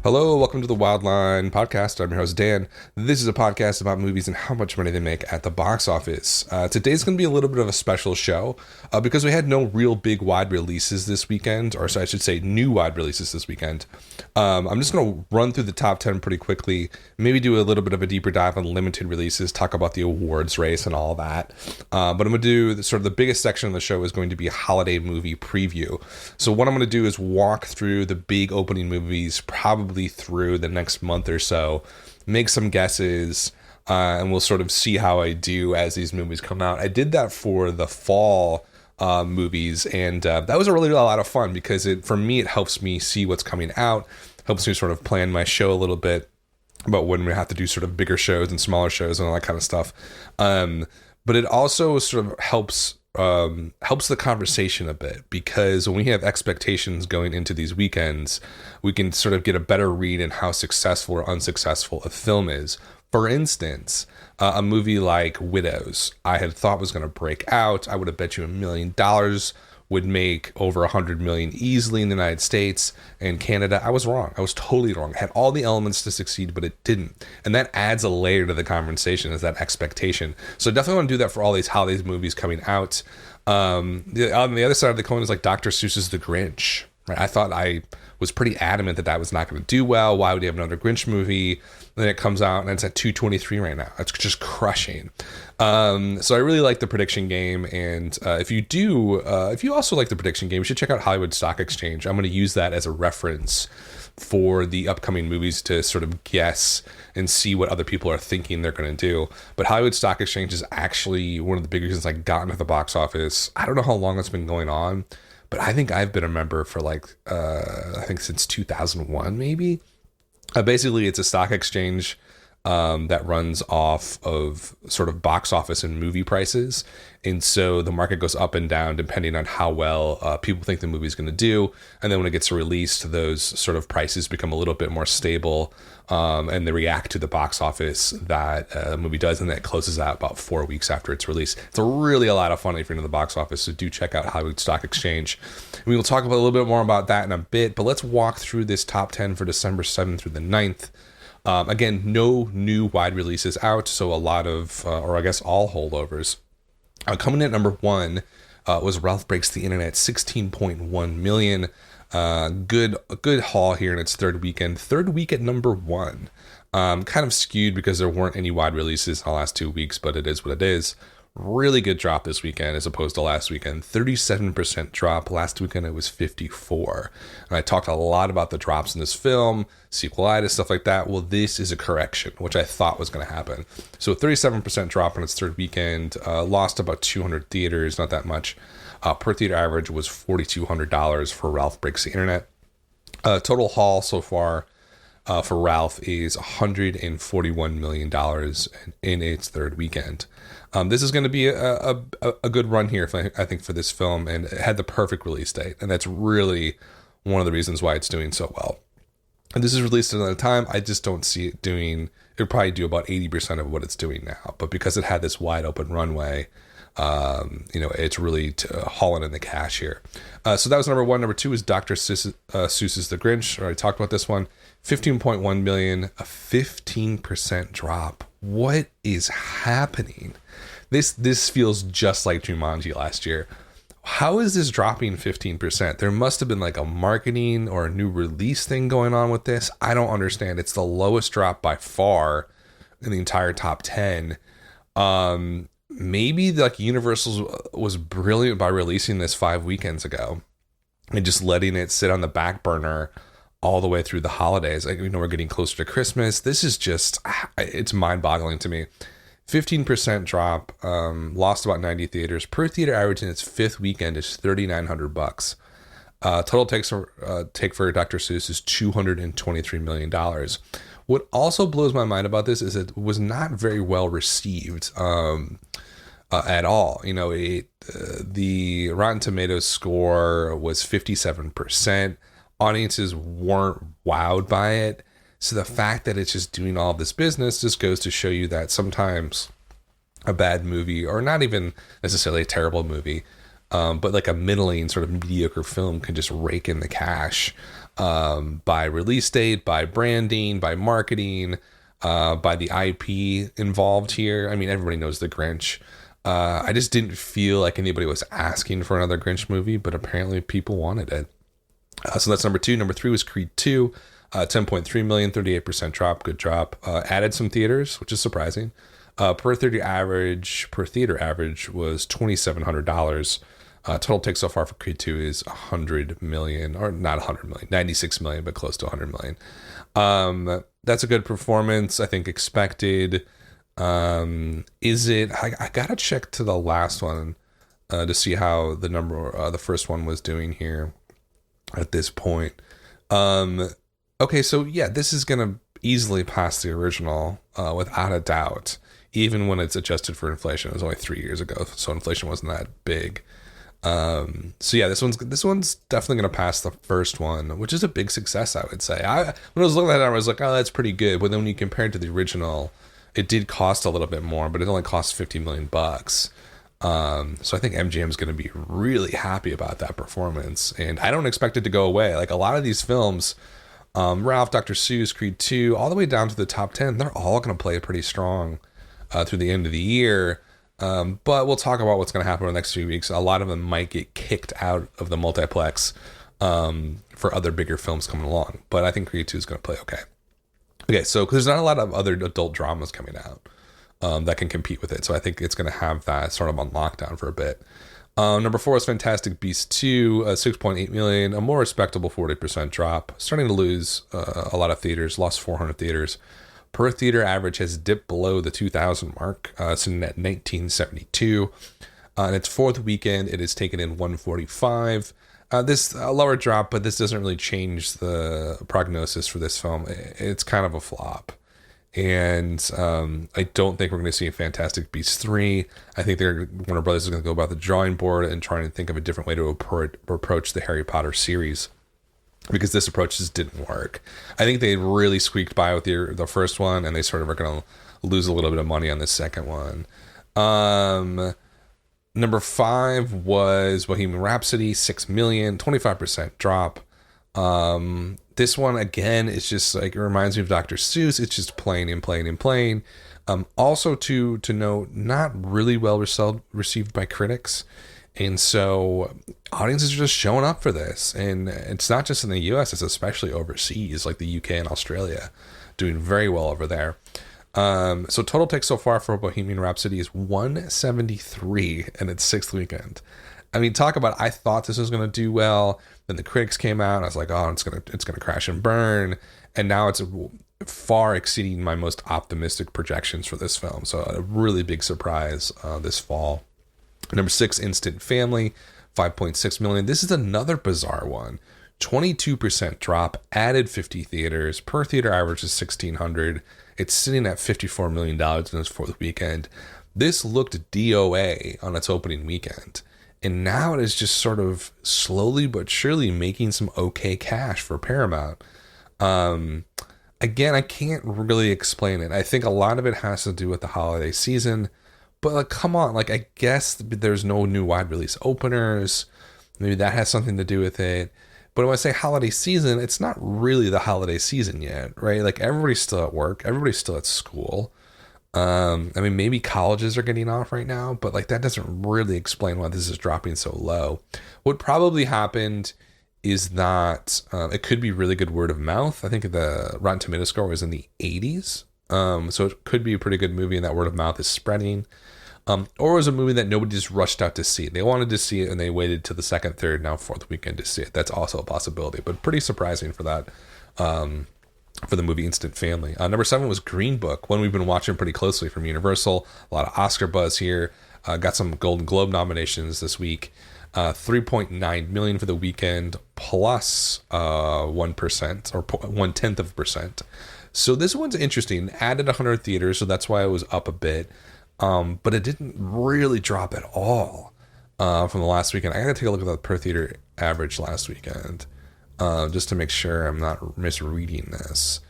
Hello, welcome to the Wildline podcast. I'm your host, Dan. This is a podcast about movies and how much money they make at the box office. Today's going to be a little bit of a special show because we had no real big wide releases this weekend, or so I should say new wide releases this weekend. I'm just going to run through the top 10 pretty quickly, maybe do a little bit of a deeper dive on limited releases, talk about the awards race and all that. But I'm going to do the biggest section of the show is going to be a holiday movie preview. So what I'm going to do is walk through the big opening movies, probably through the next month or so, make some guesses, and we'll sort of see how I do as these movies come out. I did that for the fall movies, and that was a lot of fun because for me it helps me see what's coming out, helps me sort of plan my show a little bit about when we have to do sort of bigger shows and smaller shows and all that kind of stuff. But it also sort of helps the conversation a bit, because when we have expectations going into these weekends, we can sort of get a better read in how successful or unsuccessful a film is. For instance, a movie like Widows, I had thought was going to break out. I would have bet you $1 million would make over 100 million easily in the United States and Canada. I was wrong. I was totally wrong. It had all the elements to succeed, but it didn't. And that adds a layer to the conversation, is that expectation. So definitely want to do that for all these holidays movies coming out. On the other side of the coin is like Dr. Seuss's The Grinch. Right? I thought I was pretty adamant that was not going to do well. Why would you have another Grinch movie? Then it comes out and it's at 223 right now. It's just crushing. So I really like the prediction game. And if you also like the prediction game, you should check out Hollywood Stock Exchange. I'm going to use that as a reference for the upcoming movies to sort of guess and see what other people are thinking they're going to do. But Hollywood Stock Exchange is actually one of the big reasons I got into the box office. I don't know how long it's been going on, but I think I've been a member for since 2001, maybe. Basically, it's a stock exchange that runs off of sort of box office and movie prices. And so the market goes up and down depending on how well people think the movie is going to do. And then when it gets released, those sort of prices become a little bit more stable, and they react to the box office that the movie does. And that closes out about 4 weeks after its release. It's really a lot of fun if you're into the box office. So do check out Hollywood Stock Exchange. And we will talk a little bit more about that in a bit. But let's walk through this top 10 for December 7th through the 9th. Again, no new wide releases out, so a lot of, or I guess all holdovers. Coming in at number 1 was Ralph Breaks the Internet, 16.1 million. A good haul here in its third weekend. Third week at number 1. Kind of skewed because there weren't any wide releases in the last 2 weeks, but it is what it is. Really good drop this weekend as opposed to last weekend. 37% drop. Last weekend it was 54%. And I talked a lot about the drops in this film, sequelitis, stuff like that. Well, this is a correction, which I thought was going to happen. So 37% drop in its third weekend. Lost about 200 theaters, not that much. Per theater average was $4,200 for Ralph Breaks the Internet. Total haul so far for Ralph is $141 million in its third weekend. This is going to be a good run here, I think, for this film, and it had the perfect release date, and that's really one of the reasons why it's doing so well. And this is released at another time. I just don't see it doing. It would probably do about 80% of what it's doing now, but because it had this wide open runway, it's really hauling in the cash here. So that was number 1. Number 2 is Dr. Seuss's The Grinch. I already talked about this one. 15.1 million, a 15% drop. What is happening? This feels just like Jumanji last year. How is this dropping 15%? There must have been like a marketing or a new release thing going on with this. I don't understand. It's the lowest drop by far in the entire top 10. Maybe like Universal was brilliant by releasing this 5 weekends ago and just letting it sit on the back burner all the way through the holidays. We're getting closer to Christmas. This is just, it's mind-boggling to me. 15% drop, lost about 90 theaters. Per theater average in its 5th weekend is $3,900. Total take for Dr. Seuss is $223 million. What also blows my mind about this is it was not very well received at all. The Rotten Tomatoes score was 57%. Audiences weren't wowed by it. So the fact that it's just doing all this business just goes to show you that sometimes a bad movie, or not even necessarily a terrible movie, but like a middling sort of mediocre film can just rake in the cash. by release date, by branding, by marketing, by the IP involved here. I mean, everybody knows the Grinch. I just didn't feel like anybody was asking for another Grinch movie, but apparently people wanted it. So that's number 2. Number 3 was Creed 2, 10.3 million, 38% drop, good drop. Added some theaters, which is surprising. Per theater average was $2,700. Total take so far for Creed 2 is 100 million, or not 100 million, 96 million, but close to 100 million. That's a good performance, I think, expected. Is it? I gotta check to the last one to see how the first one was doing here at this point. Okay, so yeah, this is gonna easily pass the original without a doubt, even when it's adjusted for inflation. It was only 3 years ago, so inflation wasn't that big. So yeah, this one's definitely gonna pass the first one, which is a big success, I would say. When I was looking at it, I was like, oh, that's pretty good. But then when you compare it to the original, it did cost a little bit more, but it only cost $50 million. So I think MGM is going to be really happy about that performance, and I don't expect it to go away. Like a lot of these films, Ralph, Dr. Seuss, Creed 2, all the way down to the top 10, they're all going to play pretty strong through the end of the year. But we'll talk about what's going to happen in the next few weeks. A lot of them might get kicked out of the multiplex for other bigger films coming along. But I think Creed 2 is going to play okay. Okay, so because there's not a lot of other adult dramas coming out that can compete with it. So I think it's going to have that sort of on lockdown for a bit. Number 4 is Fantastic Beasts 2, 6.8 million, a more respectable 40% drop. Starting to lose a lot of theaters, lost 400 theaters. Per theater average has dipped below the 2,000 mark, sitting at 1972. On its fourth weekend, it has taken in 145. This a lower drop, but this doesn't really change the prognosis for this film. It's kind of a flop. And I don't think we're going to see a Fantastic Beasts 3. I think Warner Brothers is going to go about the drawing board and trying to think of a different way to approach the Harry Potter series, because this approach just didn't work. I think they really squeaked by with the first one, and they sort of are going to lose a little bit of money on the second one. Number 5 was Bohemian Rhapsody, 6 million, 25% drop. This one, again, it's just like, it reminds me of Dr. Seuss. It's just plain and plain and plain. Also to note, not really well received by critics. And so audiences are just showing up for this. And it's not just in the US, it's especially overseas, like the UK and Australia, doing very well over there. So total take so far for Bohemian Rhapsody is 173 in its 6th weekend. I mean, talk about, I thought this was going to do well. Then the critics came out. And I was like, oh, it's going to crash and burn. And now it's far exceeding my most optimistic projections for this film. So a really big surprise this fall. Number 6, Instant Family, 5.6 million. This is another bizarre one. 22% drop, added 50 theaters. Per theater average is 1,600. It's sitting at $54 million in its 4th weekend. This looked DOA on its opening weekend. And now it is just sort of slowly but surely making some okay cash for Paramount. Again, I can't really explain it. I think a lot of it has to do with the holiday season. But like, come on, like, I guess there's no new wide release openers. Maybe that has something to do with it. But when I say holiday season, it's not really the holiday season yet, right? Like, everybody's still at work. Everybody's still at school. I mean, maybe colleges are getting off right now, but like, that doesn't really explain why this is dropping so low. What probably happened is that it could be really good word of mouth. I think the Rotten Tomatoes score was in the 80s. So it could be a pretty good movie, and that word of mouth is spreading. Or it was a movie that nobody just rushed out to see. They wanted to see it, and they waited to the 2nd, 3rd, now 4th weekend to see it. That's also a possibility, but pretty surprising for that, for the movie Instant Family. Number 7 was Green Book, one we've been watching pretty closely from Universal. A lot of Oscar buzz here. Got some Golden Globe nominations this week. 3.9 million for the weekend, plus 1% or 0.1%. So this one's interesting. Added 100 theaters, so that's why it was up a bit. But it didn't really drop at all from the last weekend. I gotta take a look at the per theater average last weekend just to make sure I'm not misreading this.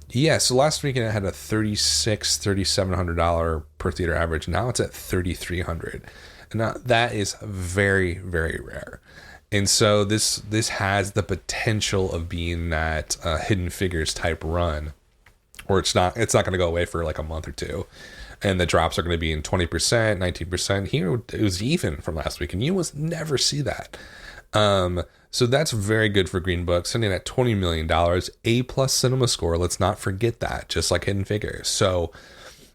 Yeah, so last weekend it had a $3,700 per theater average. Now it's at $3,300. And now that is very, very rare. And so this has the potential of being that Hidden Figures type run, where it's not going to go away for like a month or two, and the drops are going to be in 20%, 19%. Here it was even from last week, and you will never see that. So that's very good for Green Book, sitting at $20 million, A+ cinema score. Let's not forget that, just like Hidden Figures. So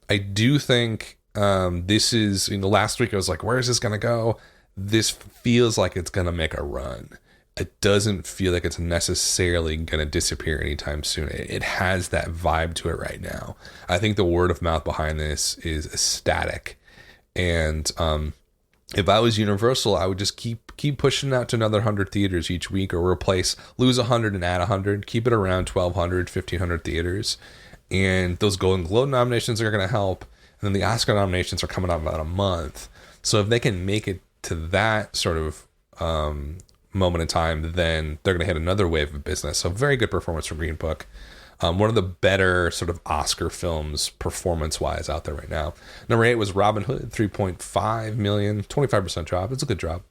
I do think this is, last week I was like, where is this going to go? This feels like it's going to make a run. It doesn't feel like it's necessarily going to disappear anytime soon. It has that vibe to it right now. I think the word of mouth behind this is ecstatic. And if I was Universal, I would just keep pushing out to another 100 theaters each week, or lose 100 and add 100, keep it around 1,200, 1,500 theaters. And those Golden Globe nominations are going to help. And then the Oscar nominations are coming up in about a month. So if they can make it to that sort of moment in time, then they're going to hit another wave of business. So very good performance from Green Book. One of the better sort of Oscar films performance-wise out there right now. Number 8 was Robin Hood, 3.5 million, 25% drop. It's a good drop.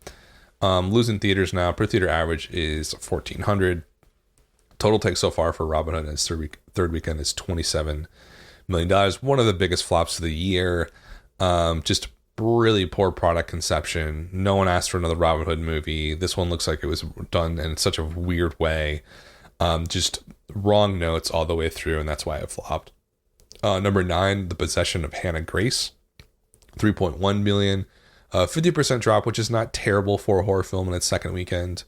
Losing theaters now. Per theater average is 1,400. Total take so far for Robin Hood in its third weekend is $27 million. One of the biggest flops of the year. Just really poor product conception. No one asked for another Robin Hood movie. This one looks like it was done in such a weird way. Just wrong notes all the way through, and that's why it flopped. Number 9, The Possession of Hannah Grace, 3.1 million, 50% drop, which is not terrible for a horror film in its second weekend.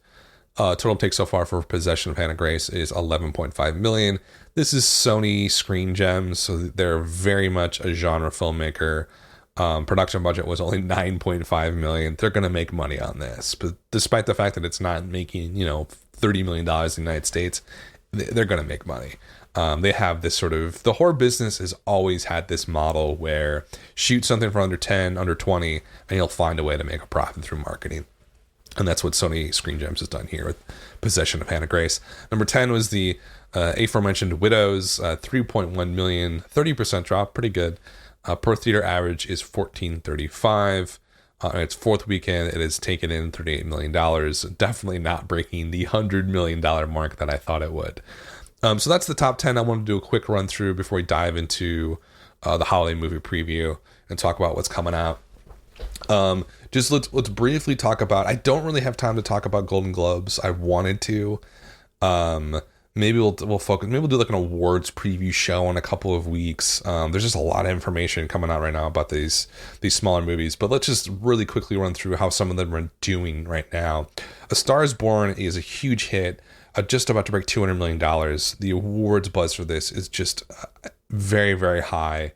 Total take so far for Possession of Hannah Grace is 11.5 million. This is Sony Screen Gems, so they're very much a genre filmmaker. Production budget was only 9.5 million. They're going to make money on this, but despite the fact that it's not making, $30 million in the United States, they're going to make money. They have this sort of, the horror business has always had this model where shoot something for under 10, under 20, and you'll find a way to make a profit through marketing. And that's what Sony Screen Gems has done here with Possession of Hannah Grace. Number 10 was the aforementioned Widows, 3.1 million, 30% drop, pretty good. Per theater average is $1,435. In its fourth weekend, it has taken in $38 million. Definitely not breaking the $100 million mark that I thought it would. So that's the top 10. I want to do a quick run through before we dive into the holiday movie preview and talk about what's coming out. Just let's briefly talk about, I don't really have time to talk about Golden Globes. I wanted to. Maybe we'll focus. Maybe we'll do like an awards preview show in a couple of weeks. There's just a lot of information coming out right now about these smaller movies. But let's just really quickly run through how some of them are doing right now. A Star Is Born is a huge hit, just about to break $200 million. The awards buzz for this is just very, very high.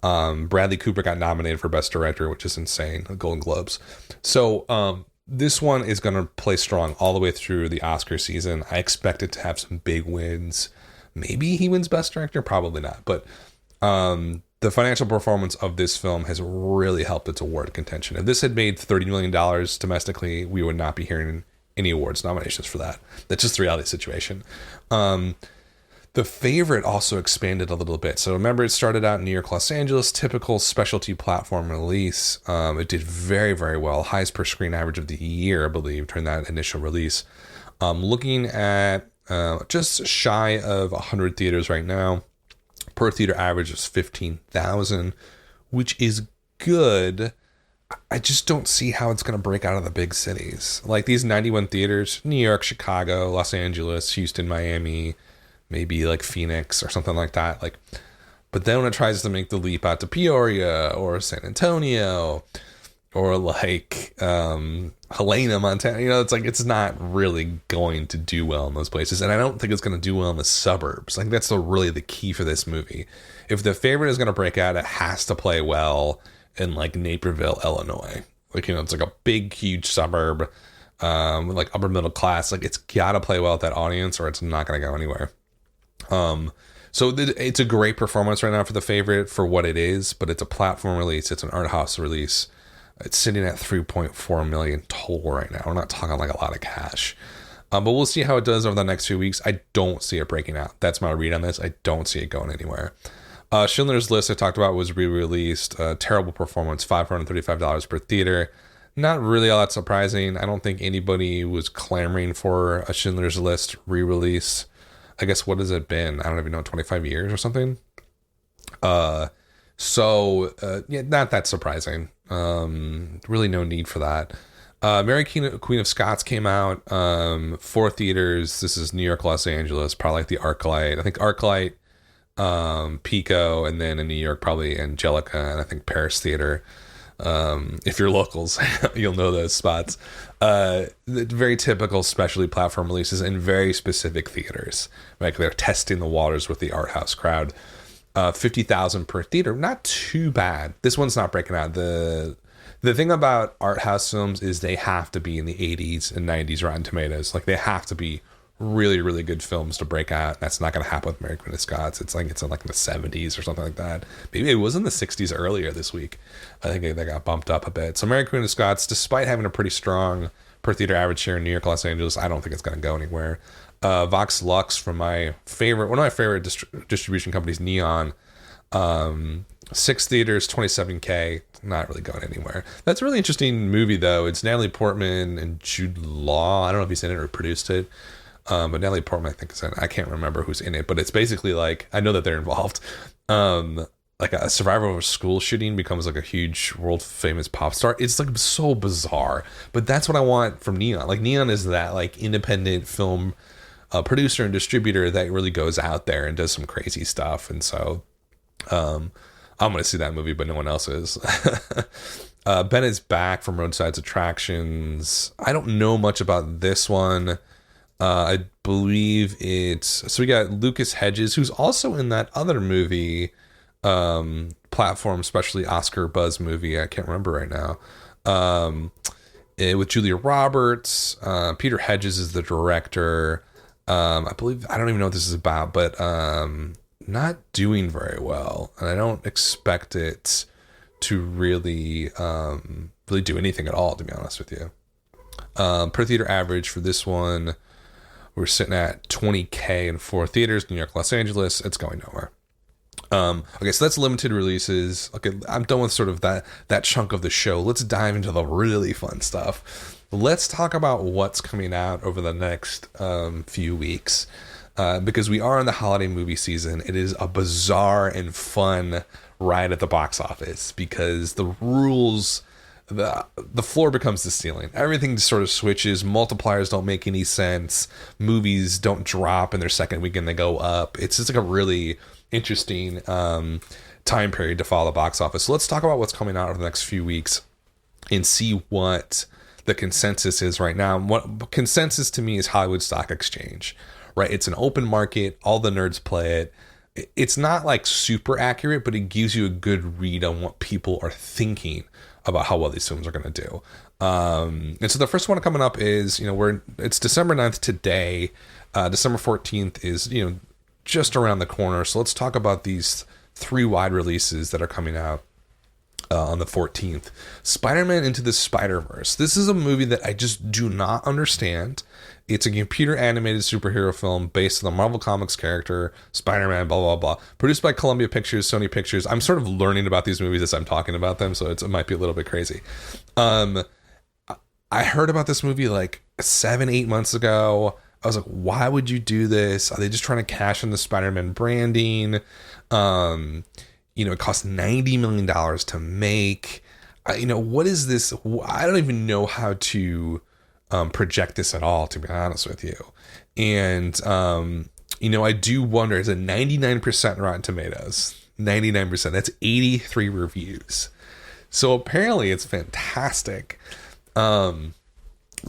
Bradley Cooper got nominated for Best Director, which is insane. The Golden Globes. So this one is going to play strong all the way through the Oscar season. I expect it to have some big wins. Maybe he wins Best Director, probably not. But the financial performance of this film has really helped its award contention. If this had made $30 million domestically, we would not be hearing any awards nominations for that. That's just the reality situation. The Favorite also expanded a little bit. So remember, it started out in New York, Los Angeles, typical specialty platform release. It did very, very well. Highest per screen average of the year, I believe, during that initial release. Looking at just shy of 100 theaters right now. Per theater average is 15,000, which is good. I just don't see how it's going to break out of the big cities. Like these 91 theaters, New York, Chicago, Los Angeles, Houston, Miami, maybe like Phoenix or something like that. But then when it tries to make the leap out to Peoria or San Antonio or like Helena, Montana, it's like it's not really going to do well in those places. And I don't think it's going to do well in the suburbs. Like that's really the key for this movie. If The Favorite is going to break out, it has to play well in like Naperville, Illinois. It's like a big, huge suburb, like upper middle class. Like it's got to play well with that audience or it's not going to go anywhere. So it's a great performance right now for The Favorite for what it is, but it's a platform release. It's an art house release. It's sitting at 3.4 million total right now. We're not talking like a lot of cash. But we'll see how it does over the next few weeks. I don't see it breaking out. That's my read on this. I don't see it going anywhere. Schindler's List I talked about was re-released. Terrible performance, $535 per theater. Not really all that surprising. I don't think anybody was clamoring for a Schindler's List re-release. I guess what has it been? I don't even know, 25 years or something. Yeah, not that surprising. Really no need for that. Mary Queen of Scots came out, 4 theaters. This is New York, Los Angeles, probably like the ArcLight. I think ArcLight, Pico, and then in New York, probably Angelica, and I think Paris Theater. If you're locals, you'll know those spots. Very typical specialty platform releases in very specific theaters. Like they're testing the waters with the art house crowd. 50,000 per theater, not too bad. This one's not breaking out. The thing about art house films is they have to be in the 80s and 90s Rotten Tomatoes. Like they have to be really, really good films to break out. That's not going to happen with Mary Queen of Scots. It's in the 70s or something like that. Maybe it was in the 60s earlier this week. I think they got bumped up a bit. So Mary Queen of Scots, despite having a pretty strong per theater average share in New York, Los Angeles, I don't think it's going to go anywhere. Vox Lux from one of my favorite distribution companies, Neon. 6 theaters, 27K, not really going anywhere. That's a really interesting movie, though. It's Natalie Portman and Jude Law. I don't know if he's in it or produced it. But Natalie Portman, I think, is in it. I can't remember who's in it, but it's basically like, I know that they're involved. Like a survivor of a school shooting becomes like a huge world famous pop star. It's like so bizarre, but that's what I want from Neon. Like Neon is that like independent film producer and distributor that really goes out there and does some crazy stuff. And so, I'm going to see that movie, but no one else is. Bennett's back from Roadside's Attractions. I don't know much about this one. I believe so we got Lucas Hedges, who's also in that other movie, platform, especially Oscar buzz movie. I can't remember right now. With Julia Roberts, Peter Hedges is the director. I believe, I don't even know what this is about, but, not doing very well. And I don't expect it to really do anything at all, to be honest with you. Per theater average for this one, we're sitting at 20K in 4 theaters, New York, Los Angeles. It's going nowhere. Okay, so that's limited releases. Okay, I'm done with sort of that chunk of the show. Let's dive into the really fun stuff. Let's talk about what's coming out over the next few weeks. Because we are in the holiday movie season. It is a bizarre and fun ride at the box office because the rules, the floor becomes the ceiling. Everything just sort of switches. Multipliers don't make any sense. Movies don't drop in their second weekend, they go up. It's just like a really interesting time period to follow the box office. So let's talk about what's coming out over the next few weeks and see what the consensus is right now. What consensus to me is Hollywood Stock Exchange. Right, it's an open market. All the nerds play it. It's not like super accurate, but it gives you a good read on what people are thinking about how well these films are going to do. And so the first one coming up is, it's December 9th today. December 14th is, just around the corner. So let's talk about these 3 wide releases that are coming out on the 14th. Spider-Man Into the Spider-Verse. This is a movie that I just do not understand. It's a computer animated superhero film based on the Marvel Comics character Spider-Man, blah, blah, blah. Produced by Columbia Pictures, Sony Pictures. I'm sort of learning about these movies as I'm talking about them, so it might be a little bit crazy. I heard about this movie like 7-8 months ago. I was like, why would you do this? Are they just trying to cash in the Spider-Man branding? It cost $90 million to make. What is this? I don't even know how to project this at all, to be honest with you. And, I do wonder, it's a 99% Rotten Tomatoes, 99%. That's 83 reviews. So apparently it's fantastic. But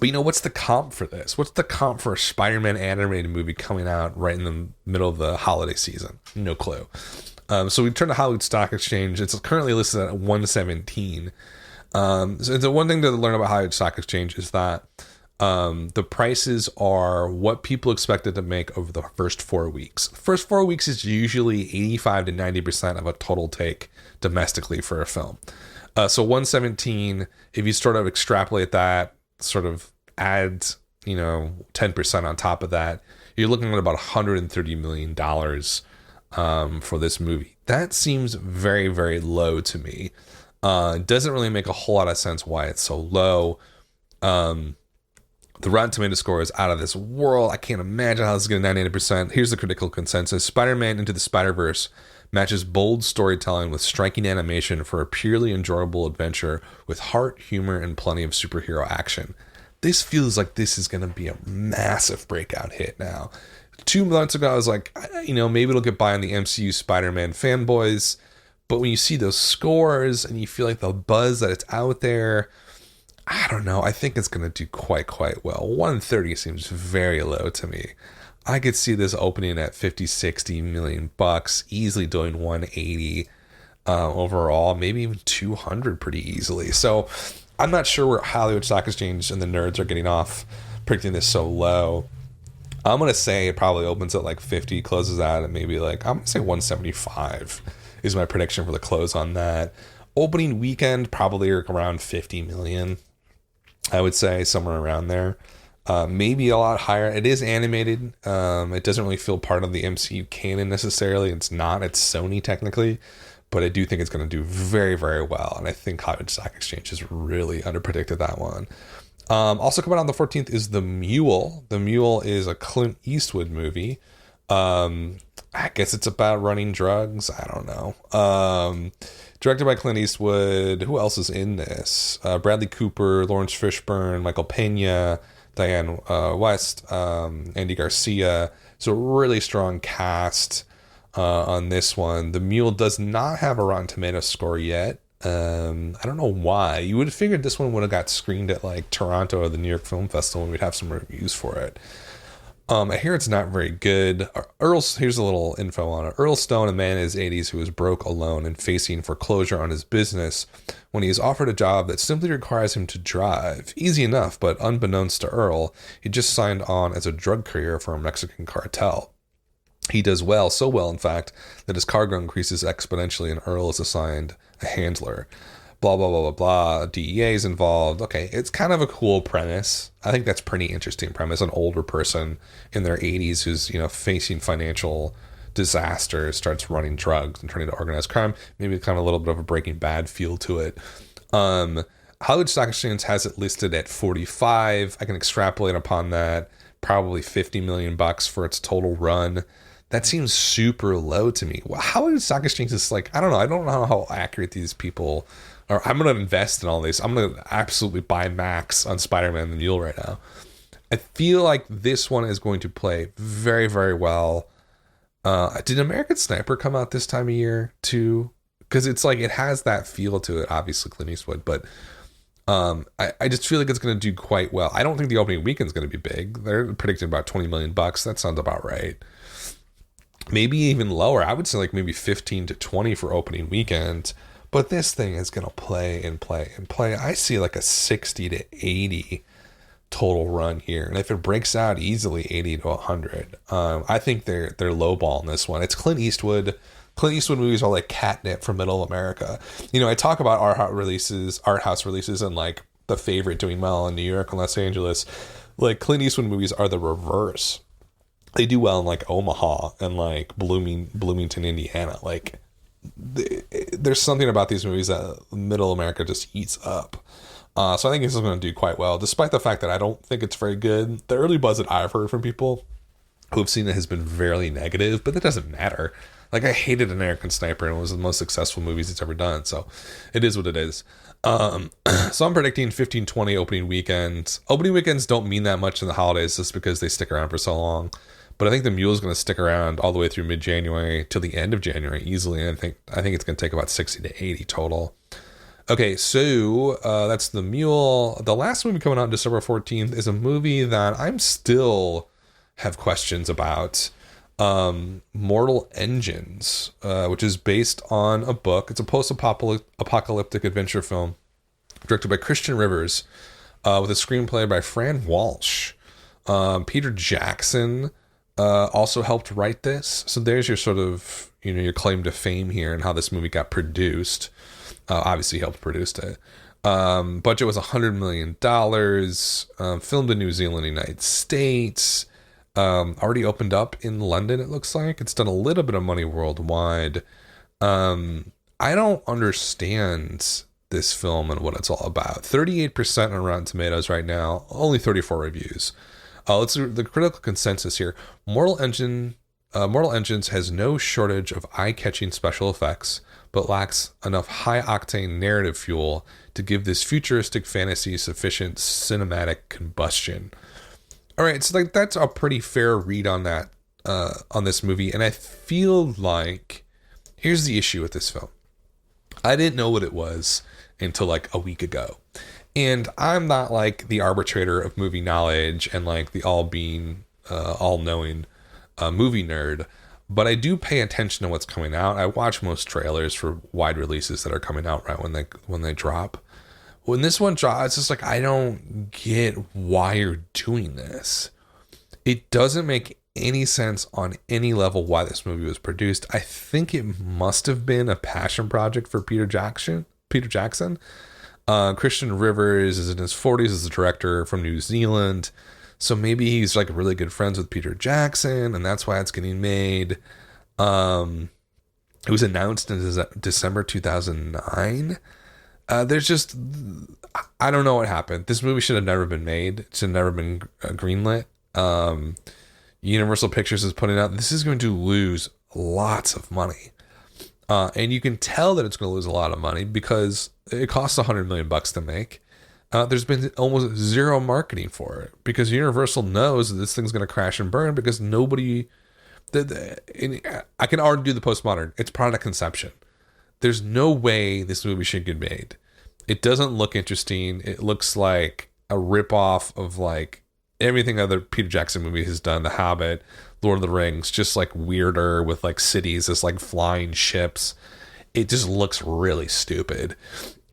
what's the comp for this? What's the comp for a Spider-Man animated movie coming out right in the middle of the holiday season? No clue. So we turned to Hollywood Stock Exchange. It's currently listed at 117. So the one thing to learn about Hollywood Stock Exchange is that the prices are what people expected to make over the first 4 weeks. First 4 weeks is usually 85 to 90% of a total take domestically for a film. So 117, if you sort of extrapolate that, sort of add, 10% on top of that, you're looking at about $130 million for this movie. That seems very, very low to me. Doesn't really make a whole lot of sense why it's so low. The Rotten Tomato score is out of this world. I can't imagine how this is getting 98%. Here's the critical consensus. Spider-Man Into the Spider-Verse matches bold storytelling with striking animation for a purely enjoyable adventure with heart, humor, and plenty of superhero action. This feels like this is going to be a massive breakout hit now. 2 months ago, I was like, maybe it'll get by on the MCU Spider-Man fanboys. But when you see those scores and you feel like the buzz that it's out there, I don't know. I think it's going to do quite well. 130 seems very low to me. I could see this opening at 50, 60 million bucks, easily doing 180 overall, maybe even 200 pretty easily. So I'm not sure where Hollywood Stock Exchange and the nerds are getting off predicting this so low. I'm going to say it probably opens at like 50, closes out at maybe I'm going to say 175 is my prediction for the close on that. Opening weekend, probably around 50 million. I would say somewhere around there. Maybe a lot higher. It is animated. It doesn't really feel part of the MCU canon necessarily. It's not. It's Sony technically. But I do think it's going to do very, very well. And I think Hollywood Stock Exchange has really underpredicted that one. Also coming out on the 14th is The Mule. The Mule is a Clint Eastwood movie. I guess it's about running drugs. I don't know. Directed by Clint Eastwood. Who else is in this? Bradley Cooper, Lawrence Fishburne, Michael Pena, Diane West, Andy Garcia. So really strong cast on this one. The Mule does not have a Rotten Tomatoes score yet. I don't know why. You would have figured this one would have got screened at like Toronto or the New York Film Festival and we'd have some reviews for it. I hear it's not very good. Here's a little info on it. Earl Stone, a man in his 80s who is broke, alone, and facing foreclosure on his business when he is offered a job that simply requires him to drive. Easy enough, but unbeknownst to Earl, he just signed on as a drug courier for a Mexican cartel. He does well, so well, in fact, that his cargo increases exponentially and Earl is assigned a handler. Blah, blah, blah, blah, blah. DEA is involved. Okay, it's kind of a cool premise. I think that's pretty interesting premise. An older person in their 80s who's, facing financial disaster starts running drugs and turning to organized crime. Maybe kind of a little bit of a Breaking Bad feel to it. Hollywood Stock Exchange has it listed at 45. I can extrapolate upon that. Probably 50 million bucks for its total run. That seems super low to me. Hollywood Stock Exchange is I don't know. I don't know how accurate these people are. I'm going to invest in all this. I'm going to absolutely buy Max on Spider-Man the Mule right now. I feel like this one is going to play very, very well. Did American Sniper come out this time of year too? Because it's it has that feel to it, obviously Clint Eastwood, but I just feel like it's going to do quite well. I don't think the opening weekend is going to be big. They're predicting about 20 million bucks. That sounds about right. Maybe even lower. I would say maybe 15 to 20 for opening weekend. But this thing is going to play and play and play. I see a 60 to 80 total run here. And if it breaks out easily 80 to 100, I think they're lowballing this one. It's Clint Eastwood. Clint Eastwood movies are like catnip for middle America. I talk about art house releases and The Favorite doing well in New York and Los Angeles. Clint Eastwood movies are the reverse. They do well in Omaha and Bloomington, Indiana. There's something about these movies that middle America just eats up. So I think this is going to do quite well, despite the fact that I don't think it's very good. The early buzz that I've heard from people who have seen it has been very negative, but that doesn't matter. I hated American Sniper and it was the most successful movies it's ever done. So it is what it is. So I'm predicting 15-20 opening weekends. Opening weekends don't mean that much in the holidays just because they stick around for so long. But I think the Mule is going to stick around all the way through mid-January till the end of January easily. And I think it's going to take about 60 to 80 total. Okay, so that's The Mule. The last movie coming out on December 14th is a movie that I'm still have questions about. Mortal Engines, which is based on a book. It's a post-apocalyptic adventure film directed by Christian Rivers with a screenplay by Fran Walsh. Peter Jackson also helped write this. So there's your sort of, your claim to fame here and how this movie got produced. Obviously he helped produce it. Budget was $100 million. Filmed in New Zealand, United States. Already opened up in London, it looks like. It's done a little bit of money worldwide. I don't understand this film and what it's all about. 38% on Rotten Tomatoes right now, only 34 reviews. Let's do the critical consensus here. Mortal Engines has no shortage of eye-catching special effects, but lacks enough high-octane narrative fuel to give this futuristic fantasy sufficient cinematic combustion. All right, so like that's a pretty fair read on that, on this movie, and I feel like here's the issue with this film. I didn't know what it was until like a week ago. And I'm not like the arbitrator of movie knowledge and like the all-knowing movie nerd, but I do pay attention to what's coming out. I watch most trailers for wide releases that are coming out right when they drop. When this one drops, it's just like, I don't get why you're doing this. It doesn't make any sense on any level why this movie was produced. I think it must have been a passion project for Peter Jackson. Christian Rivers is in his 40s as a director from New Zealand. So maybe he's like really good friends with Peter Jackson, and that's why it's getting made. It was announced in December 2009. I don't know what happened. This movie should have never been made. It should have never been greenlit. Universal Pictures is putting out, this is going to lose lots of money. And you can tell that it's going to lose a lot of money because it costs $100 million to make. There's been almost zero marketing for it because Universal knows that this thing's going to crash and burn because nobody... I can argue the postmodern. It's product conception. There's no way this movie should get made. It doesn't look interesting. It looks like a ripoff of like everything other Peter Jackson movie has done. The Hobbit, Lord of the Rings, just like weirder with like cities as like flying ships. It just looks really stupid.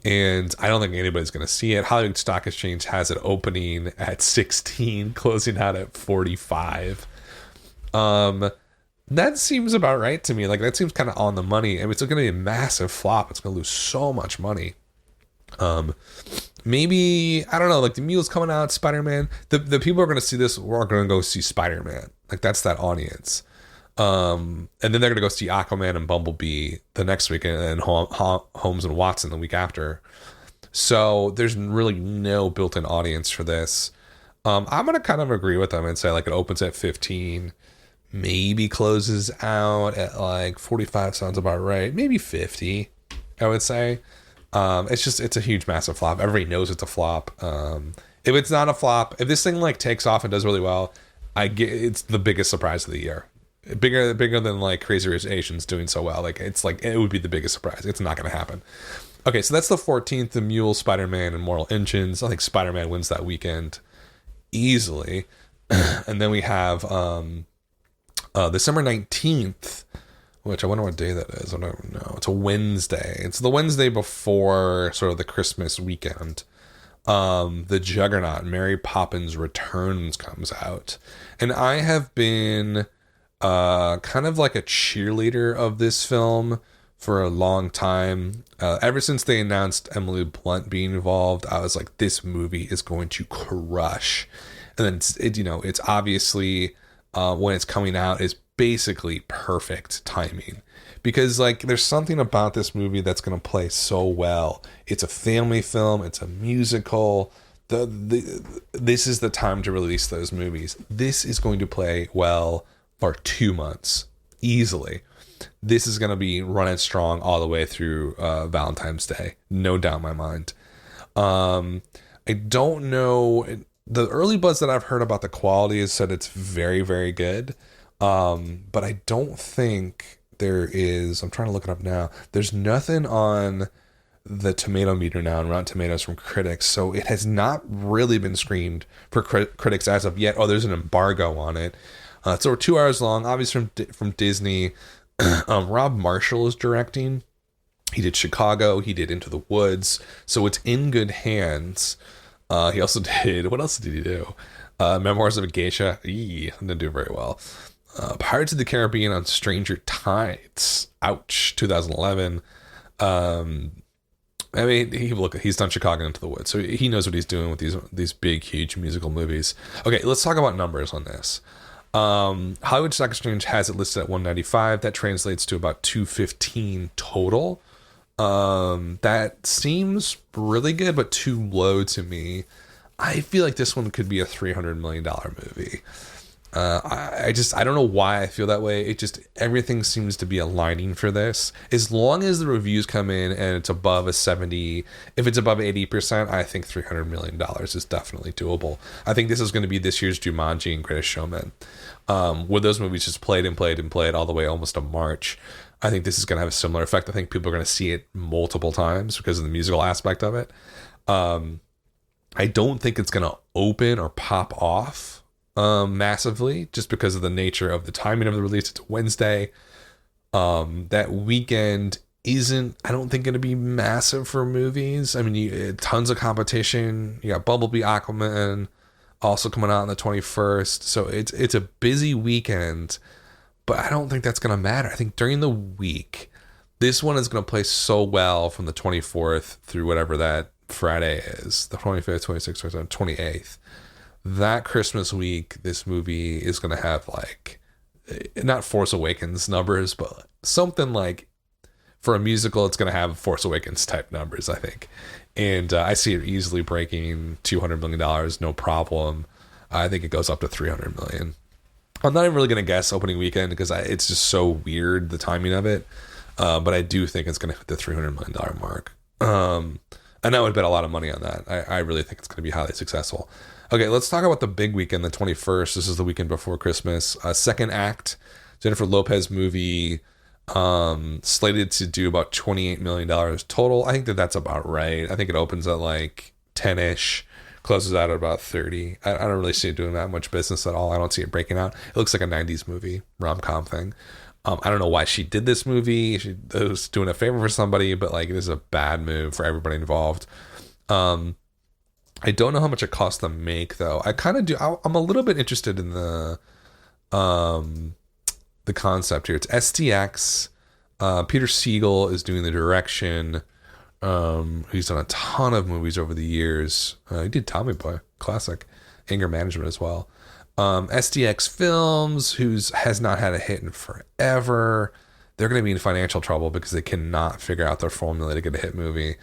And I don't think anybody's going to see it. Hollywood Stock Exchange has it opening at 16, closing out at 45. That seems about right to me. Like, that seems kind of on the money. I mean, it's going to be a massive flop. It's going to lose so much money. Maybe, I don't know, like the Mule's coming out, Spider-Man. The people who are going to see this are going to go see Spider-Man. Like, that's that audience. And then they're going to go see Aquaman and Bumblebee the next week, and then Holmes and Watson the week after. So there's really no built-in audience for this. I'm going to kind of agree with them and say like it opens at 15, maybe closes out at like 45, sounds about right. Maybe 50, I would say. It's a huge, massive flop. Everybody knows it's a flop. If it's not a flop, if this thing like takes off and does really well, it's the biggest surprise of the year. Bigger than like Crazy Rich Asians doing so well. Like it's like, it would be the biggest surprise. It's not going to happen. Okay, so that's the 14th. The Mule, Spider-Man, and Mortal Engines. I think Spider-Man wins that weekend easily. And then we have December 19th, which I wonder what day that is. I don't know. It's a Wednesday. It's the Wednesday before sort of the Christmas weekend. The Juggernaut, Mary Poppins Returns, comes out. And I have been kind of like a cheerleader of this film for a long time. Ever since they announced Emily Blunt being involved, I was like, this movie is going to crush. And then it's obviously when it's coming out is basically perfect timing, because like there's something about this movie that's going to play so well. It's a family film. It's a musical. This is the time to release those movies. This is going to play well for 2 months easily. This is going to be running strong all the way through Valentine's Day, no doubt in my mind. I don't know, the early buzz that I've heard about the quality is said it's very, very good. But I don't think there is, I'm trying to look it up now, there's nothing on the tomato meter now on Rotten Tomatoes from critics, so it has not really been screened for critics as of yet. Oh, there's an embargo on it. It's over 2 hours long, obviously from Disney. Rob Marshall is directing. He did Chicago, he did Into the Woods, so it's in good hands. He also did, what else did he do? Memoirs of a Geisha. Didn't do very well. Pirates of the Caribbean on Stranger Tides. Ouch. 2011. I mean, he's done Chicago Into the Woods, so he knows what he's doing with these big, huge musical movies. Okay, let's talk about numbers on this. Hollywood Stock Exchange has it listed at 195. That translates to about 215 total. That seems really good, but too low to me. I feel like this one could be a $300 million movie. I don't know why I feel that way. It just, everything seems to be aligning for this. As long as the reviews come in and it's above a 70, if it's above 80%, I think $300 million is definitely doable. I think this is going to be this year's Jumanji and Greatest Showman. Where those movies just played and played and played all the way almost to March. I think this is going to have a similar effect. I think people are going to see it multiple times because of the musical aspect of it. I don't think it's going to open or pop off massively just because of the nature of the timing of the release. It's a Wednesday. That weekend isn't, I don't think, going to be massive for movies. I mean, tons of competition. You got Bumblebee, Aquaman also coming out on the 21st. So it's a busy weekend, but I don't think that's going to matter. I think during the week, this one is going to play so well from the 24th through whatever that Friday is, the 25th, 26th, 27th, 28th. That Christmas week, this movie is going to have like, not Force Awakens numbers, but something like, for a musical, it's going to have Force Awakens type numbers, I think. And I see it easily breaking $200 million, no problem. I think it goes up to $300 million. I'm not even really going to guess opening weekend because it's just so weird, the timing of it. But I do think it's going to hit the $300 million mark. And I would bet a lot of money on that. I really think it's going to be highly successful. Okay, let's talk about the big weekend, the 21st. This is the weekend before Christmas. Second Act, Jennifer Lopez movie, slated to do about $28 million total. I think that's about right. I think it opens at like 10-ish, closes out at about 30. I don't really see it doing that much business at all. I don't see it breaking out. It looks like a 90s movie, rom-com thing. I don't know why she did this movie. She was doing a favor for somebody, but like, this is a bad move for everybody involved. I don't know how much it costs to make, though. I kind of do. I'm a little bit interested in the concept here. It's STX. Peter Siegel is doing the direction. He's done a ton of movies over the years. He did Tommy Boy, classic. Anger Management as well. STX Films, has not had a hit in forever. They're going to be in financial trouble because they cannot figure out their formula to get a hit movie.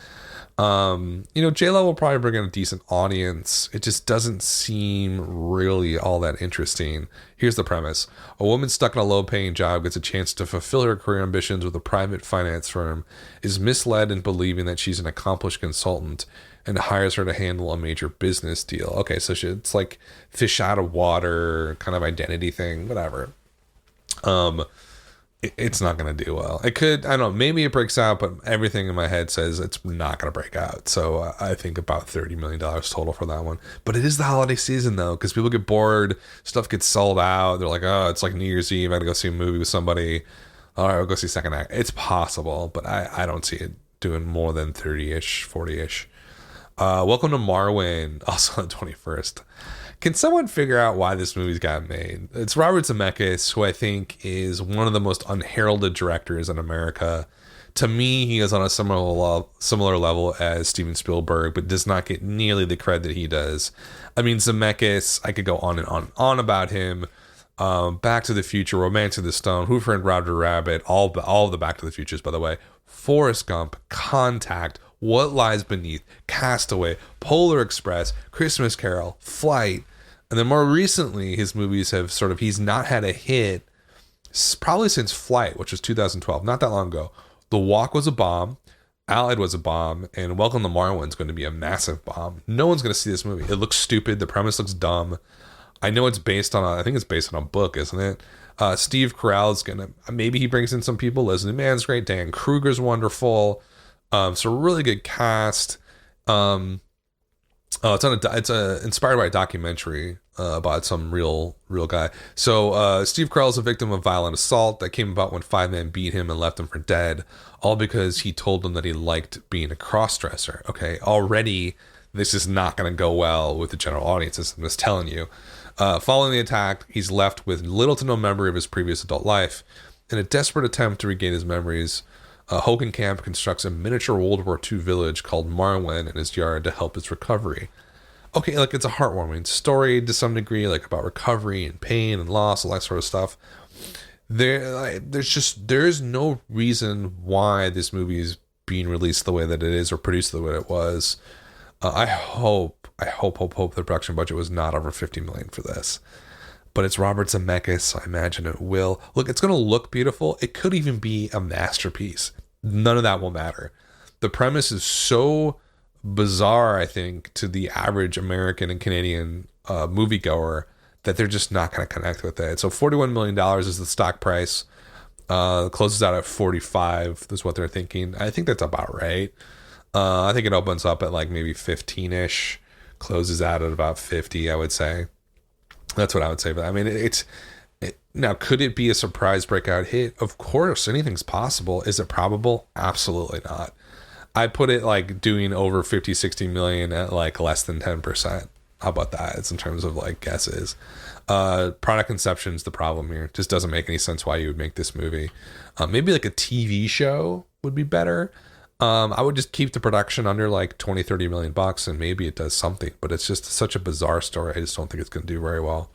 J-Lo will probably bring in a decent audience. It just doesn't seem really all that interesting. Here's the premise. A woman stuck in a low-paying job gets a chance to fulfill her career ambitions with a private finance firm, is misled in believing that she's an accomplished consultant, and hires her to handle a major business deal. Okay, so it's like fish out of water kind of identity thing, whatever. It's not going to do well. It could, I don't know, maybe it breaks out, but everything in my head says it's not going to break out. So I think about $30 million total for that one. But it is the holiday season, though, because people get bored. Stuff gets sold out. They're like, oh, it's like New Year's Eve. I got to go see a movie with somebody. All right, we'll go see Second Act. It's possible, but I don't see it doing more than 30-ish, 40-ish. Welcome to Marwen, also on the 21st. Can someone figure out why this movie's got made? It's Robert Zemeckis, who I think is one of the most unheralded directors in America. To me, he is on a similar level as Steven Spielberg, but does not get nearly the cred that he does. I mean, Zemeckis, I could go on and on about him. Back to the Future, Romance of the Stone, Who Framed Roger Rabbit, all of the Back to the Futures, by the way. Forrest Gump, Contact, What Lies Beneath, Castaway, Polar Express, Christmas Carol, Flight. And then more recently, his movies have he's not had a hit probably since Flight, which was 2012, not that long ago. The Walk was a bomb, Allied was a bomb, and Welcome to Marwen's going to be a massive bomb. No one's going to see this movie. It looks stupid. The premise looks dumb. I know it's based on a book, isn't it? Steve Carell's maybe he brings in some people. Leslie Mann's great. Dan Kruger's wonderful. So really good cast. It's inspired by a documentary about some real guy. So Steve Carell is a victim of violent assault that came about when 5 men beat him and left him for dead, all because he told them that he liked being a cross-dresser. Okay, already this is not going to go well with the general audience, as I'm just telling you. Following the attack, he's left with little to no memory of his previous adult life. In a desperate attempt to regain his memories, Hogenkamp constructs a miniature World War II village called Marwen in his yard to help his recovery. Okay, like, it's a heartwarming story to some degree, like about recovery and pain and loss, all that sort of stuff. There's no reason why this movie is being released the way that it is or produced the way it was. I hope the production budget was not over 50 million for this. But it's Robert Zemeckis, so I imagine it will. Look, it's going to look beautiful. It could even be a masterpiece. None of that will matter. The premise is so bizarre, I think, to the average American and Canadian moviegoer that they're just not going to connect with it. So $41 million is the stock price. Closes out at 45 is what they're thinking. I think that's about right. I think it opens up at like maybe 15-ish, closes out at about 50, I would say. That's what I would say. But I mean, now, could it be a surprise breakout hit? Of course, anything's possible. Is it probable? Absolutely not. I put it like doing over 50, 60 million at like less than 10%. How about that? It's in terms of like guesses. Product conception's the problem here. Just doesn't make any sense why you would make this movie. Maybe like a TV show would be better. I would just keep the production under like 20, 30 million bucks and maybe it does something, but it's just such a bizarre story. I just don't think it's going to do very well.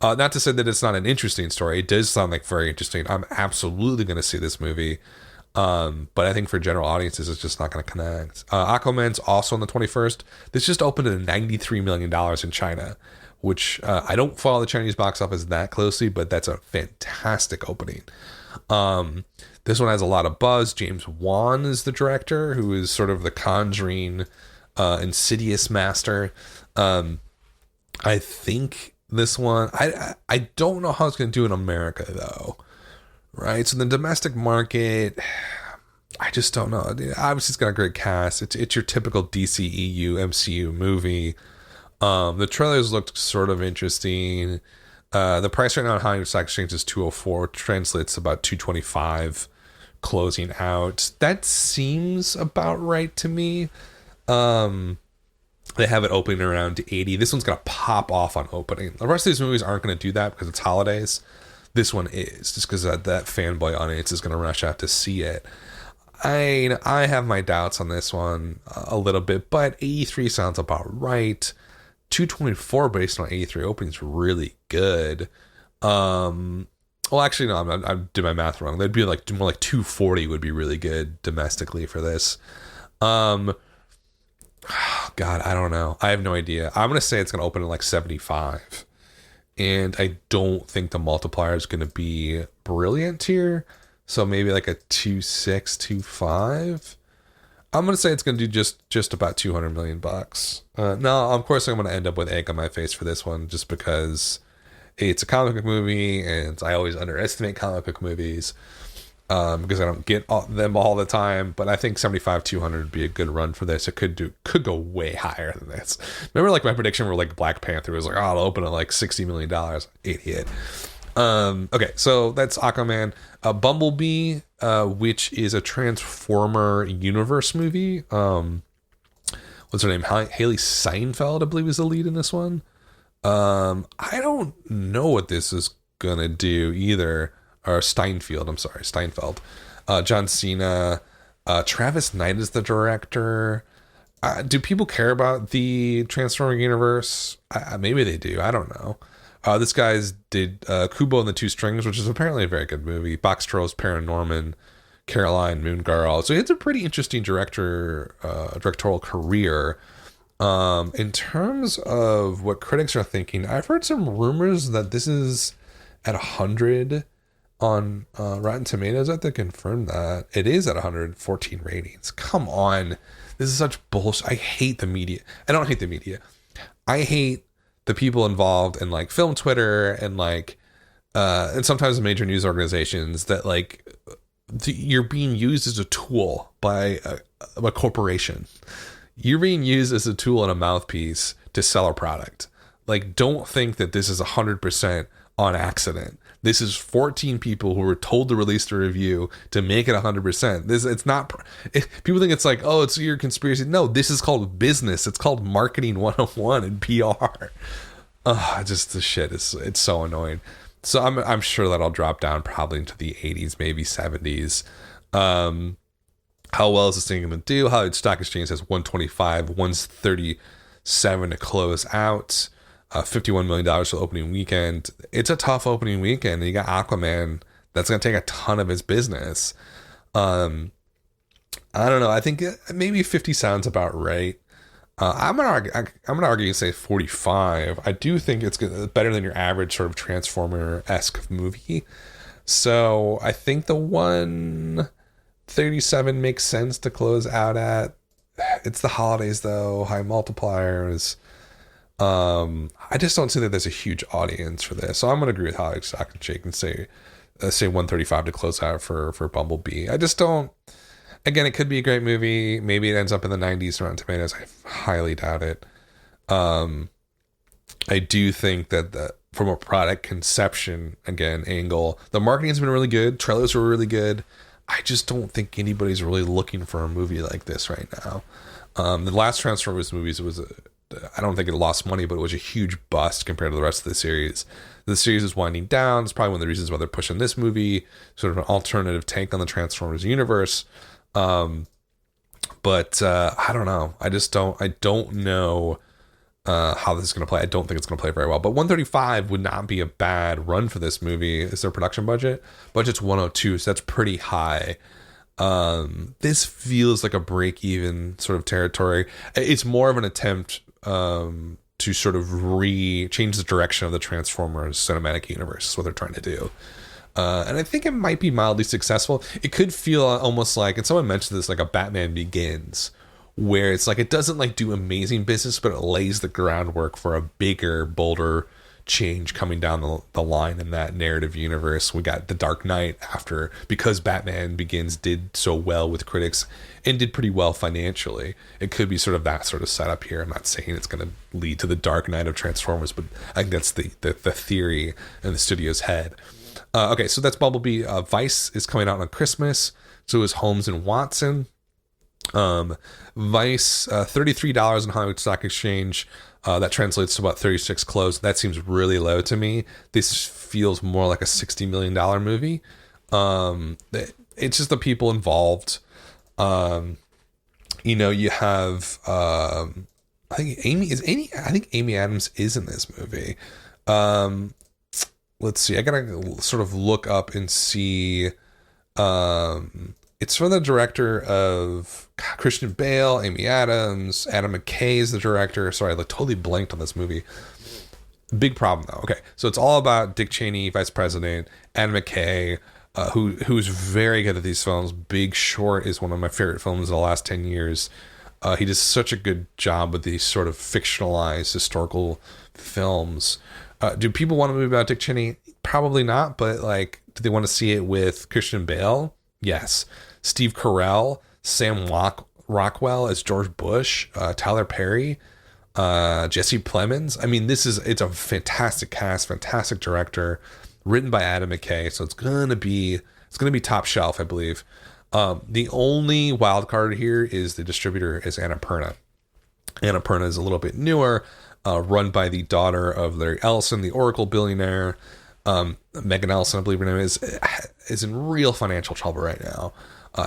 Not to say that it's not an interesting story. It does sound like very interesting. I'm absolutely going to see this movie. But I think for general audiences, it's just not going to connect. Aquaman's also on the 21st. This just opened at $93 million in China, which I don't follow the Chinese box office that closely, but that's a fantastic opening. This one has a lot of buzz. James Wan is the director, who is sort of the Conjuring, Insidious master. I think this one, I don't know how it's going to do in America though. Right. So the domestic market, I just don't know. Obviously it's got a great cast. It's your typical DCEU MCU movie. The trailers looked sort of interesting. The price right now on Hollywood Stock Exchange is 204, translates about 225 closing out. That seems about right to me. They have it opening around 80. This one's going to pop off on opening. The rest of these movies aren't going to do that because it's holidays. This one is, just because that fanboy audience is going to rush out to see it. I have my doubts on this one a little bit, but 83 sounds about right. 224 based on 83 openings really good. Well, actually, no, I did my math wrong. That'd be like more like 240 would be really good domestically for this. God, I don't know. I have no idea. I'm going to say it's going to open at like 75. And I don't think the multiplier is going to be brilliant here. So maybe like a 2.6, 2.5. I'm going to say it's going to do just about 200 million bucks. No, of course I'm going to end up with egg on my face for this one just because it's a comic book movie and I always underestimate comic book movies because I don't get them all the time. But I think 75, 200 would be a good run for this. It could go way higher than this. Remember like my prediction where like Black Panther was like, oh, it'll open at like $60 million. Idiot. Okay, so that's Aquaman. Bumblebee, which is a Transformer universe movie. What's her name? Haley Steinfeld, I believe, is the lead in this one. I don't know what this is gonna do either. Or Steinfeld. John Cena. Travis Knight is the director. Do people care about the Transformer universe? Maybe they do. I don't know. This guy's did Kubo and the Two Strings, which is apparently a very good movie. Box Trolls, Paranorman, Caroline, Moon Girl. So it's a pretty interesting directorial career. In terms of what critics are thinking, I've heard some rumors that this is at 100 on Rotten Tomatoes. I have to confirm that. It is at 114 ratings. Come on. This is such bullshit. I hate the media. I don't hate the media. I hate the people involved in like film Twitter and like and sometimes major news organizations that like you're being used as a tool by a corporation. You're being used as a tool and a mouthpiece to sell a product. Like, don't think that this is 100% on accident. This is 14 people who were told to release the review to make it 100%. It's not. People think it's like, oh, it's your conspiracy. No, this is called business. It's called marketing 101 and PR. Just the shit it's so annoying. So I'm sure that I'll drop down probably into the 80s, maybe 70s. How well is this thing going to do? Hollywood Stock Exchange has 125, 137 to close out. $51 million for the opening weekend. It's a tough opening weekend. And you got Aquaman. That's going to take a ton of his business. I don't know. I think maybe 50 sounds about right. I'm gonna argue and say 45. I do think it's better than your average sort of Transformer-esque movie. So I think the 137 makes sense to close out at. It's the holidays though, high multipliers. I just don't see that there's a huge audience for this. So I'm gonna agree with Alex Sock and Shake and say 135 to close out for Bumblebee. I just don't. Again, it could be a great movie. Maybe it ends up in the 90s around Tomatoes. I highly doubt it. I do think that from a product conception, again, angle, the marketing has been really good. Trailers were really good. I just don't think anybody's really looking for a movie like this right now. The last Transformers movies I don't think it lost money, but it was a huge bust compared to the rest of the series. The series is winding down. It's probably one of the reasons why they're pushing this movie, sort of an alternative take on the Transformers universe. But I don't know. I don't know how this is going to play. I don't think it's going to play very well. But 135 would not be a bad run for this movie. Is their production budget? Budget's 102, so that's pretty high. This feels like a break-even sort of territory. It's more of an attempt to sort of change the direction of the Transformers cinematic universe. Is what they're trying to do. And I think it might be mildly successful. It could feel almost like, and someone mentioned this, like a Batman Begins, where it's like it doesn't like do amazing business, but it lays the groundwork for a bigger, bolder change coming down the line in that narrative universe. We got The Dark Knight after, because Batman Begins did so well with critics and did pretty well financially. It could be sort of that sort of setup here. I'm not saying it's going to lead to the Dark Knight of Transformers, but I think that's the theory in the studio's head. Okay, so that's Bumblebee. Vice is coming out on Christmas. So is Holmes and Watson. Vice, $33 in Hollywood Stock Exchange. That translates to about 36 close. That seems really low to me. This feels more like a $60 million movie. It's just the people involved. You have I think Amy Adams is in this movie. Let's see. I gotta sort of look up and see. It's from the director of Christian Bale, Amy Adams, Adam McKay is the director. Sorry, I totally blanked on this movie. Big problem though. Okay, so it's all about Dick Cheney, vice president, Adam McKay, who's very good at these films. Big Short is one of my favorite films of the last 10 years. He does such a good job with these sort of fictionalized historical films. Do people want a movie about Dick Cheney? Probably not, but like, do they want to see it with Christian Bale? Yes. Steve Carell, Sam Rockwell as George Bush, Tyler Perry, Jesse Plemons. I mean, it's a fantastic cast, fantastic director, written by Adam McKay. So it's gonna be top shelf, I believe. The only wild card here is the distributor is Annapurna. Annapurna is a little bit newer, run by the daughter of Larry Ellison, the Oracle billionaire. Megan Ellison, I believe her name is in real financial trouble right now.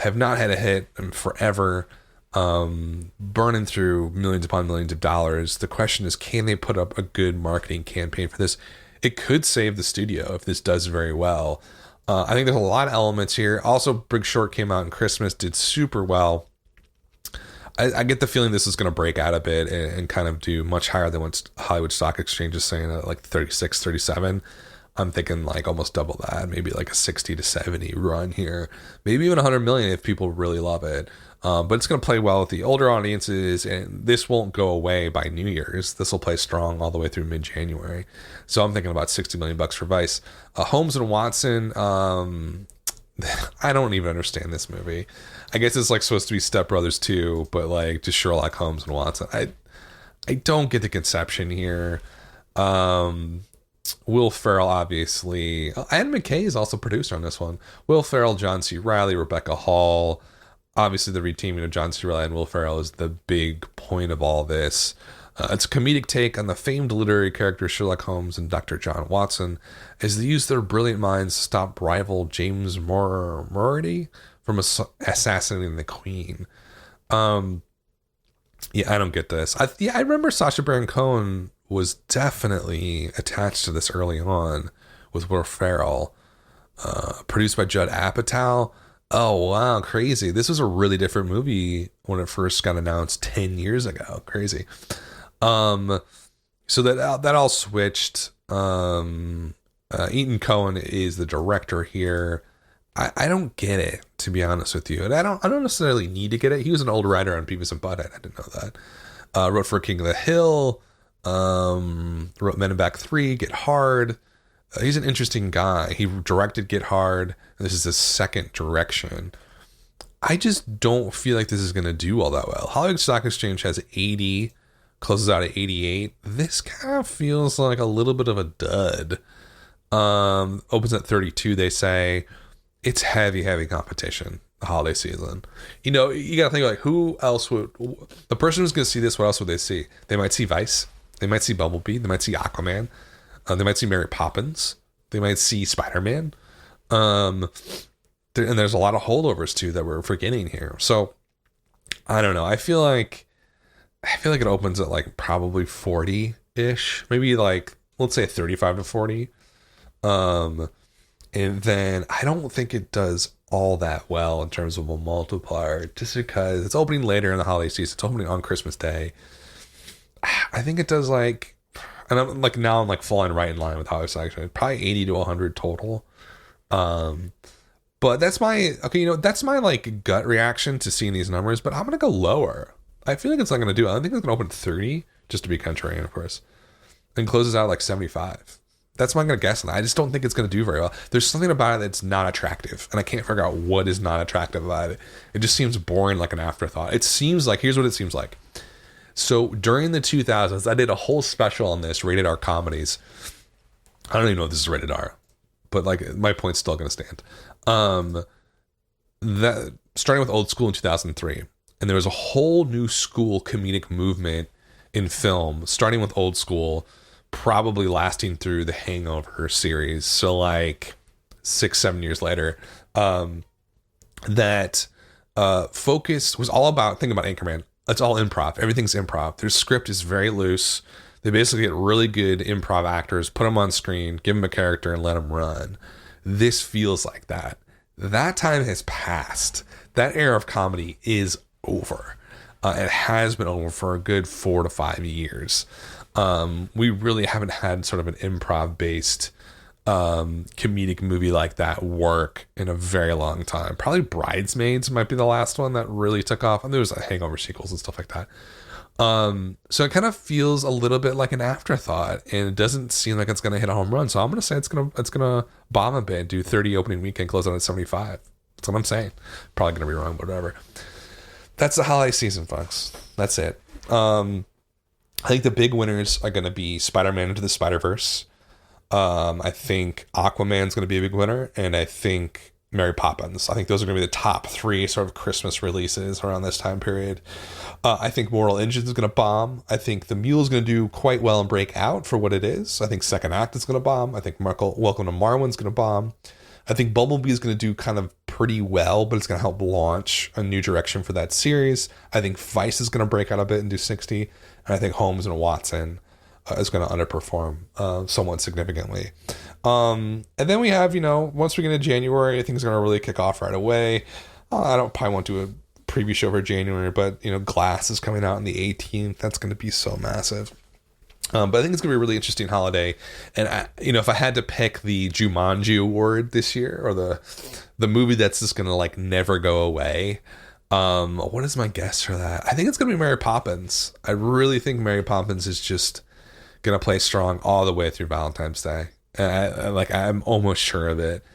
Have not had a hit in forever, burning through millions upon millions of dollars. The question is, can they put up a good marketing campaign for this? It could save the studio if this does very well. I think there's a lot of elements here. Also, Big Short came out in Christmas, did super well. I get the feeling this is going to break out a bit and kind of do much higher than what Hollywood Stock Exchange is saying, like 36, 37. I'm thinking like almost double that, maybe like a 60 to 70 run here, maybe even 100 million if people really love it. But it's going to play well with the older audiences, and this won't go away by New Year's. This will play strong all the way through mid-January. So I'm thinking about $60 million for Vice. Holmes and Watson, I don't even understand this movie. I guess it's like supposed to be Step Brothers 2, but like just Sherlock Holmes and Watson. I don't get the conception here. Will Ferrell, obviously. Adam McKay is also producer on this one. Will Ferrell, John C. Reilly, Rebecca Hall. Obviously, the reteaming of John C. Reilly and Will Ferrell is the big point of all this. It's a comedic take on the famed literary character Sherlock Holmes and Dr. John Watson as they use their brilliant minds to stop rival James Moriarty from assassinating the Queen. Yeah, I don't get this. I remember Sacha Baron Cohen was definitely attached to this early on with Will Ferrell. Produced by Judd Apatow. Oh wow, crazy. This was a really different movie when it first got announced 10 years ago. Crazy. Um so that all switched. Ethan Cohen is the director here. I don't get it, to be honest with you. And I don't necessarily need to get it. He was an old writer on Beavis and Butthead. I didn't know that. Wrote for King of the Hill. Wrote Men in Black 3, Get Hard. He's an interesting guy. He directed Get Hard. And this is his second direction. I just don't feel like this is going to do all that well. Hollywood Stock Exchange has 80, closes out at 88. This kind of feels like a little bit of a dud. Opens at 32, they say. It's heavy competition the holiday season. You know, you gotta think like, who else would, the person who's gonna see this, what else would they see? They might see Vice, they might see Bumblebee, they might see Aquaman, they might see Mary Poppins, they might see Spider-Man, and there's a lot of holdovers too that we're forgetting here. So I don't know, I feel like it opens at like probably 40-ish, maybe like, let's say 35 to 40. And then I don't think it does all that well in terms of a multiplier, just because it's opening later in the holiday season. It's opening on Christmas Day. I think it does like, and I'm like, now I'm like falling right in line with how it's actually probably 80 to 100 total. But that's my, okay, you know, that's my like gut reaction to seeing these numbers, but I'm going to go lower. I feel like it's not going to do it. I think it's going to open 30, just to be contrarian, of course, and closes out like 75. That's what I'm going to guess on that. I just don't think it's going to do very well. There's something about it that's not attractive, and I can't figure out what is not attractive about it. It just seems boring, like an afterthought. It seems like, here's what it seems like. So during the 2000s, I did a whole special on this, rated R comedies. I don't even know if this is rated R, but like my point's still going to stand. That starting with Old School in 2003, and there was a whole new school comedic movement in film, starting with Old School, probably lasting through the Hangover series, so like 6-7 years later, that focus was all about, think about Anchorman, it's all improv, everything's improv. Their script is very loose. They basically get really good improv actors, put them on screen, give them a character, and let them run. This feels like that. That time has passed. That era of comedy is over. It has been over for a good 4 to 5 years. We really haven't had sort of an improv-based comedic movie like that work in a very long time. Probably Bridesmaids might be the last one that really took off. And there was Hangover sequels and stuff like that. So it kind of feels a little bit like an afterthought, and it doesn't seem like it's going to hit a home run. So I'm going to say it's going to bomb a bit, do 30 opening weekend, close out at 75. That's what I'm saying. Probably going to be wrong, but whatever. That's the holiday season, folks. That's it. I think the big winners are going to be Spider-Man Into the Spider-Verse. I think Aquaman's going to be a big winner, and I think Mary Poppins. I think those are going to be the top 3 sort of Christmas releases around this time period. I think Mortal Engines is going to bomb. I think The Mule is going to do quite well and break out for what it is. I think Second Act is going to bomb. I think Welcome to Marwin's going to bomb. I think Bumblebee is going to do kind of pretty well, but it's going to help launch a new direction for that series. I think Vice is going to break out a bit and do 60. And I think Holmes and Watson is going to underperform somewhat significantly. And then we have, you know, once we get into January, I think it's going to really kick off right away. I don't probably won't do a preview show for January, but, you know, Glass is coming out on the 18th. That's going to be so massive. But I think it's going to be a really interesting holiday. And, you know, if I had to pick the Jumanji Award this year, or the movie that's just going to, like, never go away, what is my guess for that? I think it's going to be Mary Poppins. I really think Mary Poppins is just going to play strong all the way through Valentine's Day. And I'm almost sure of it.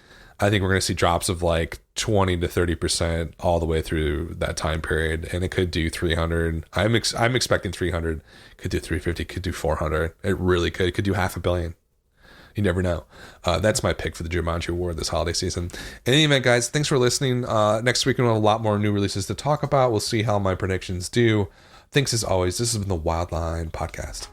I think we're going to see drops of like 20 to 30% all the way through that time period, and it could do 300. I'm expecting 300. Could do 350. Could do 400. It really could. It could do 500 million. You never know. That's my pick for the Jumanji Award this holiday season. In any event, guys, thanks for listening. Next week we'll have a lot more new releases to talk about. We'll see how my predictions do. Thanks as always. This has been the Wildline Podcast.